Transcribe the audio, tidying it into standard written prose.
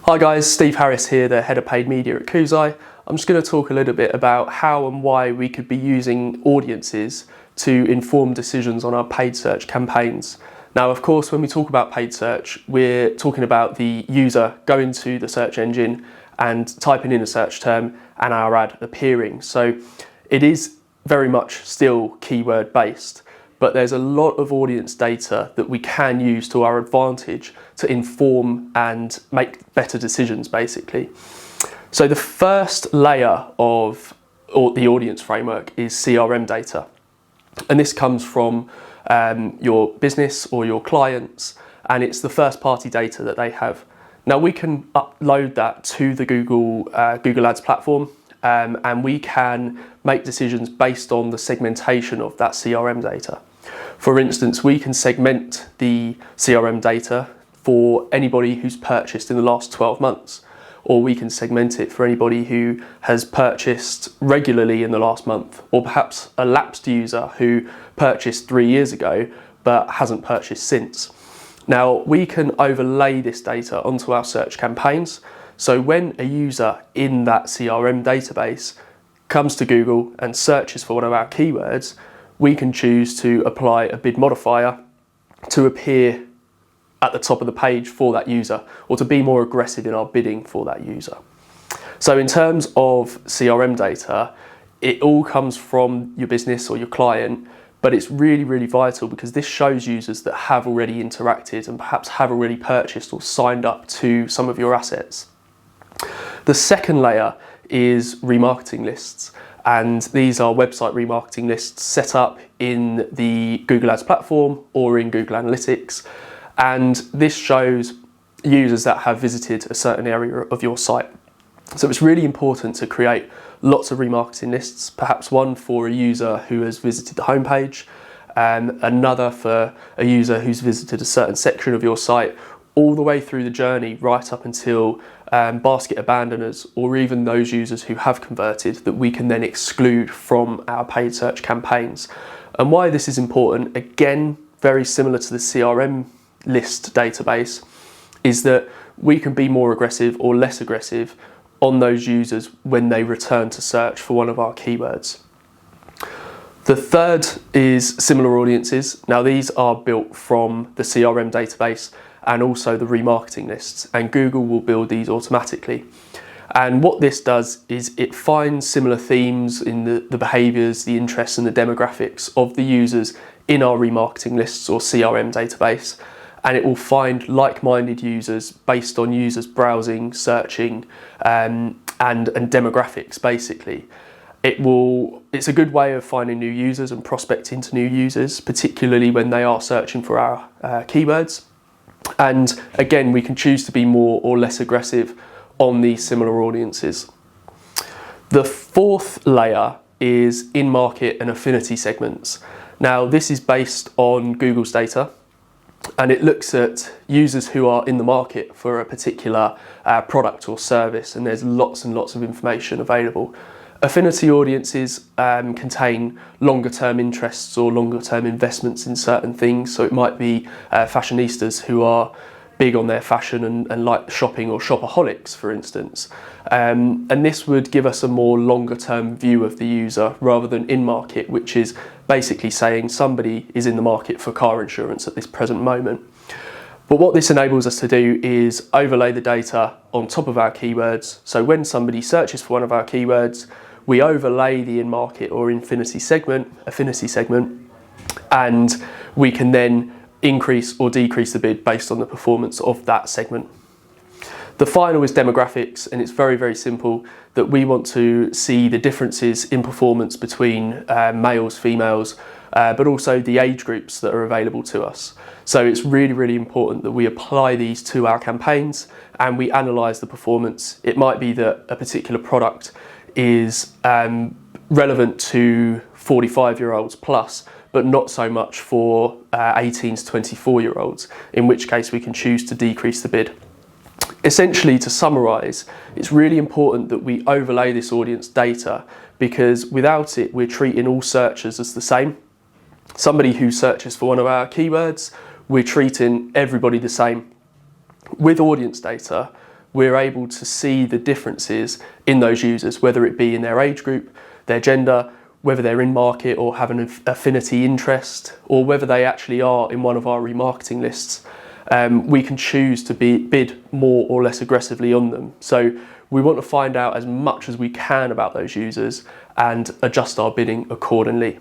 Hi guys, Steve Harris here, the Head of Paid Media at Koozai. I'm just going to talk a little bit about how and why we could be using audiences to inform decisions on our paid search campaigns. Now, of course, when we talk about paid search, we're talking about the user going to the search engine and typing in a search term and our ad appearing. So it is very much still keyword based, but there's a lot of audience data that we can use to our advantage to inform and make better decisions, basically. So the first layer of the audience framework is CRM data. And this comes from your business or your clients, and it's the first party data that they have. Now we can upload that to the Google Ads platform, and we can make decisions based on the segmentation of that CRM data. For instance, we can segment the CRM data for anybody who's purchased in the last 12 months, or we can segment it for anybody who has purchased regularly in the last month, or perhaps a lapsed user who purchased 3 years ago but hasn't purchased since. Now, we can overlay this data onto our search campaigns, so when a user in that CRM database comes to Google and searches for one of our keywords, we can choose to apply a bid modifier to appear at the top of the page for that user, or to be more aggressive in our bidding for that user. So in terms of CRM data, it all comes from your business or your client, but it's really, really vital because this shows users that have already interacted and perhaps have already purchased or signed up to some of your assets. The second layer is remarketing lists. And these are website remarketing lists set up in the Google Ads platform or in Google Analytics. And this shows users that have visited a certain area of your site. So it's really important to create lots of remarketing lists, perhaps one for a user who has visited the homepage, another for a user who's visited a certain section of your site, all the way through the journey right up until basket abandoners, or even those users who have converted that we can then exclude from our paid search campaigns. And why this is important, again, very similar to the CRM list database, is that we can be more aggressive or less aggressive on those users when they return to search for one of our keywords. The third is similar audiences. Now these are built from the CRM database and also the remarketing lists, and Google will build these automatically. And what this does is it finds similar themes in the behaviours, the interests and the demographics of the users in our remarketing lists or CRM database, and it will find like-minded users based on users browsing, searching and demographics basically. It's a good way of finding new users and prospecting to new users, particularly when they are searching for our keywords. And again, we can choose to be more or less aggressive on these similar audiences. The fourth layer is in-market and affinity segments. Now, this is based on Google's data, and it looks at users who are in the market for a particular product or service, and there's lots and lots of information available. Affinity audiences contain longer term interests or longer term investments in certain things. So it might be fashionistas who are big on their fashion and like shopping, or shopaholics, for instance. And this would give us a more longer term view of the user rather than in market, which is basically saying somebody is in the market for car insurance at this present moment. But what this enables us to do is overlay the data on top of our keywords. So when somebody searches for one of our keywords, we overlay the in-market or affinity segment, and we can then increase or decrease the bid based on the performance of that segment. The final is demographics, and it's very, very simple that we want to see the differences in performance between males, females, but also the age groups that are available to us. So it's really, really important that we apply these to our campaigns and we analyse the performance. It might be that a particular product is relevant to 45-year-olds plus, but not so much for 18 to 24-year-olds, in which case we can choose to decrease the bid. Essentially, to summarise, it's really important that we overlay this audience data, because without it, we're treating all searchers as the same. Somebody who searches for one of our keywords, we're treating everybody the same. With audience data, we're able to see the differences in those users, whether it be in their age group, their gender, whether they're in market or have an affinity interest, or whether they actually are in one of our remarketing lists. We can choose to bid more or less aggressively on them. So we want to find out as much as we can about those users and adjust our bidding accordingly.